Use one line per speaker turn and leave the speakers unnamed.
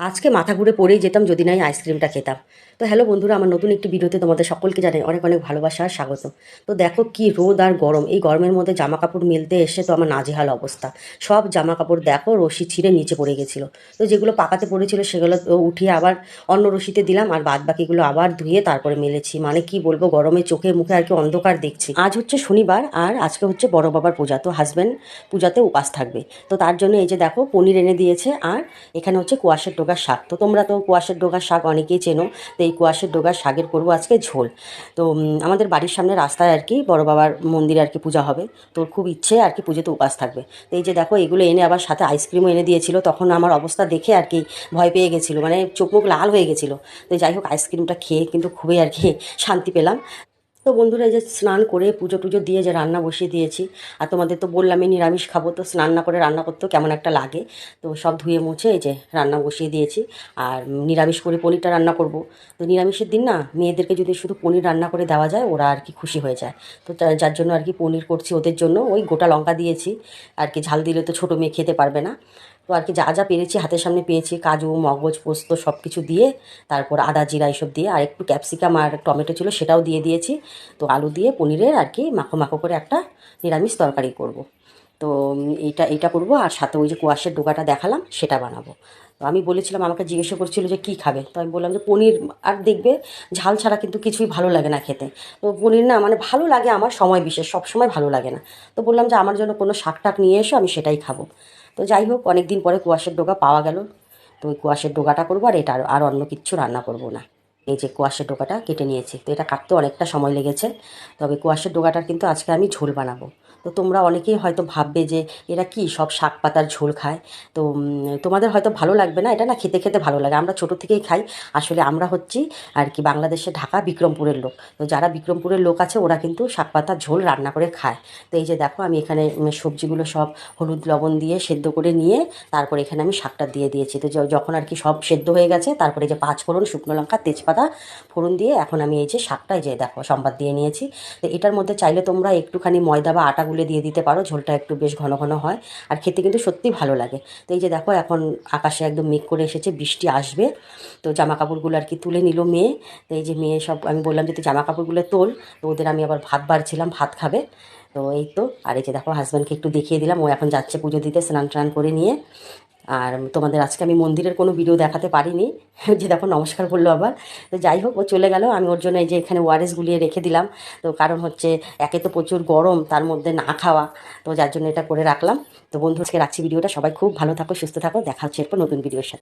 আজকে মাথা ঘুরে পড়েই যেতাম যদি না এই আইসক্রিমটা খেতাম। তো হ্যালো বন্ধুরা, আমার নতুন একটি ভিডিওতে তোমাদের সকলকে জানাই অনেক অনেক ভালোবাসা আর স্বাগত। তো দেখো কি রোদ আর গরম, এই গরমের মধ্যে জামা কাপড় মেলতে এসে তো আমার নাজেহাল অবস্থা। সব জামা কাপড় দেখো রশি ছিঁড়ে নিচে পড়ে গেছিলো। তো যেগুলো পাকাতে পড়েছিল সেগুলো তো উঠিয়ে আবার অন্য রশিতে দিলাম, আর বাদ বাকিগুলো আবার ধুয়ে তারপরে মেলেছি। মানে কি বলবো, গরমে চোখে মুখে আর কি অন্ধকার দেখছি। আজ হচ্ছে শনিবার আর আজকে হচ্ছে বড় বাবার পূজা, তো হাজব্যান্ড পূজাতে উপাস থাকবে। তো তার জন্য এই যে দেখো পনির এনে দিয়েছে, আর এখানে হচ্ছে কোয়াশের ডোগার শাক। তো তোমরা তো কোয়াশের ডোগার শাক অনেকেই চেনো। তো এই কোয়াশের ডোগার শাকের করবো আজকে ঝোল। তো আমাদের বাড়ির সামনে রাস্তায় আর কি বড় বাবার মন্দিরে আর কি পূজা হবে। তো খুব ইচ্ছে আর কি পুজোতে উপাস থাকবে। তো এই যে দেখো এগুলো এনে আবার সাথে আইসক্রিমও এনে দিয়েছিল। তখন আমার অবস্থা দেখে আর কি ভয় পেয়ে গেছিলো, মানে চোখ মুখ লাল হয়ে গেছিলো। তো যাই হোক আইসক্রিমটা খেয়ে কিন্তু খুবই আর কি শান্তি পেলাম। তো বন্ধুরা, এই যে স্নান করে পুজো টুজো দিয়ে যে রান্না বসিয়ে দিয়েছি। আর তোমাদের তো বললামই নিরামিষ খাবো, তো স্নান না করে রান্না করতেও কেমন একটা লাগে। তো সব ধুয়ে মুছে এই যে রান্না বসিয়ে দিয়েছি। আর নিরামিষ করে পনিরটা রান্না করব। তো নিরামিষের দিন না মেয়েদেরকে যদি শুধু পনির রান্না করে দেওয়া যায় ওরা আর কি খুশি হয়ে যায়। তো যার জন্য আর কি পনির করছি ওদের জন্য। ওই গোটা লঙ্কা দিয়েছি আর কি, ঝাল দিলে তো ছোটো মেয়ে খেতে পারবে না। তো আর কি যা যা পেরেছি হাতের সামনে পেয়েছি, কাজু মগজ পোস্ত সব কিছু দিয়ে, তারপর আদা জিরা এইসব দিয়ে, আর একটু ক্যাপসিকাম আর টমেটো ছিল সেটাও দিয়ে দিয়েছি। তো আলু দিয়ে পনিরের আর কি মাখো মাখো করে একটা নিরামিষ তরকারি করব। তো এইটা করব, আর সাথে ওই যে কোয়াশের ডোকাটা দেখালাম সেটা বানাবো। তো আমি বলেছিলাম, আমাকে জিজ্ঞাসা করছিল যে কী খাবে, তো আমি বললাম যে পনির। আর দেখবে ঝাল ছাড়া কিন্তু কিছুই ভালো লাগে না খেতে। তো পনির না মানে ভালো লাগে আমার সময় বিশেষ, সব সময় ভালো লাগে না। তো বললাম যে আমার জন্য কোনো শাক টাক নিয়ে এসো, আমি সেটাই খাবো। তো যাই হোক অনেক দিন পরে কোয়াশের ডোকা পাওয়া গেল। তো ওই কোয়াশের ডোকাটা করবো, আর এটা আর অন্য কিচ্ছু রান্না করবো না। এই যে কোয়াশের ডোকাটা কেটে নিয়েছি, তো এটা কাটতে অনেকটা সময় লেগেছে। তবে কোয়াশের ডোকাটার কিন্তু আজকে আমি ঝোল বানাবো। তো তোমরা অনেকেই হয়তো ভাববে যে এরা কি সব শাক পাতার ঝোল খায়। তো তোমাদের হয়তো ভালো লাগবে না, এটা না খেতে খেতে ভালো লাগে, আমরা ছোটো থেকেই খাই। আসলে আমরা হচ্ছি আর কি বাংলাদেশে ঢাকা বিক্রমপুরের লোক। তো যারা বিক্রমপুরের লোক আছে ওরা কিন্তু শাক পাতার ঝোল রান্না করে খায়। তো এই যে দেখো আমি এখানে সবজিগুলো সব হলুদ লবণ দিয়ে সেদ্ধ করে নিয়ে তারপর এখানে আমি শাকটা দিয়ে দিয়েছি। তো যখন আর কি সব সেদ্ধ হয়ে গেছে তারপরে যে পাঁচ ফোড়ন, শুকনো লঙ্কা, তেজপাতা ফোড়ন দিয়ে এখন আমি এই যে শাকটা এই যে দেখো সম্বাদ দিয়ে নিয়েছি। তো এটার মধ্যে চাইলে তোমরা একটুখানি ময়দা বা আটা গুলে দিয়ে দিতে পারো, ঝোলটা একটু বেশ ঘন ঘন হয়। আর খেতে কিন্তু সত্যি ভালো লাগে। তো এই যে দেখো এখন আকাশে একদম মেঘ করে এসেছে, বৃষ্টি আসবে। তো জামা কাপড়গুলো আর কি তুলে নিল মেয়ে। তো এই যে মেয়ে সব আমি বললাম যে তুই জামা কাপড়গুলো তোল। তো ওদের আমি আবার ভাত বাড়ছিলাম, ভাত খাবে। তো এই তো, আর এই যে দেখো হাজব্যান্ডকে একটু দেখিয়ে দিলাম, ও এখন যাচ্ছে পুজো দিতে স্নান টান করে নিয়ে। আর তোমাদের আজকে আমি মন্দিরের কোনো ভিডিও দেখাতে পারিনি। যে দেখো নমস্কার বললো আবার। তো যাই হোক ও চলে গেল, আমি ওর জন্য এই যে এখানে ওআরএস গুলিয়ে রেখে দিলাম। তো কারণ হচ্ছে একে তো প্রচুর গরম, তার মধ্যে না খাওয়া, তো যার জন্য এটা করে রাখলাম। তো বন্ধু আজকে রাখছি ভিডিওটা, সবাই খুব ভালো থাকো সুস্থ থাকো, দেখা হচ্ছে এরপর নতুন ভিডিওর সাথে।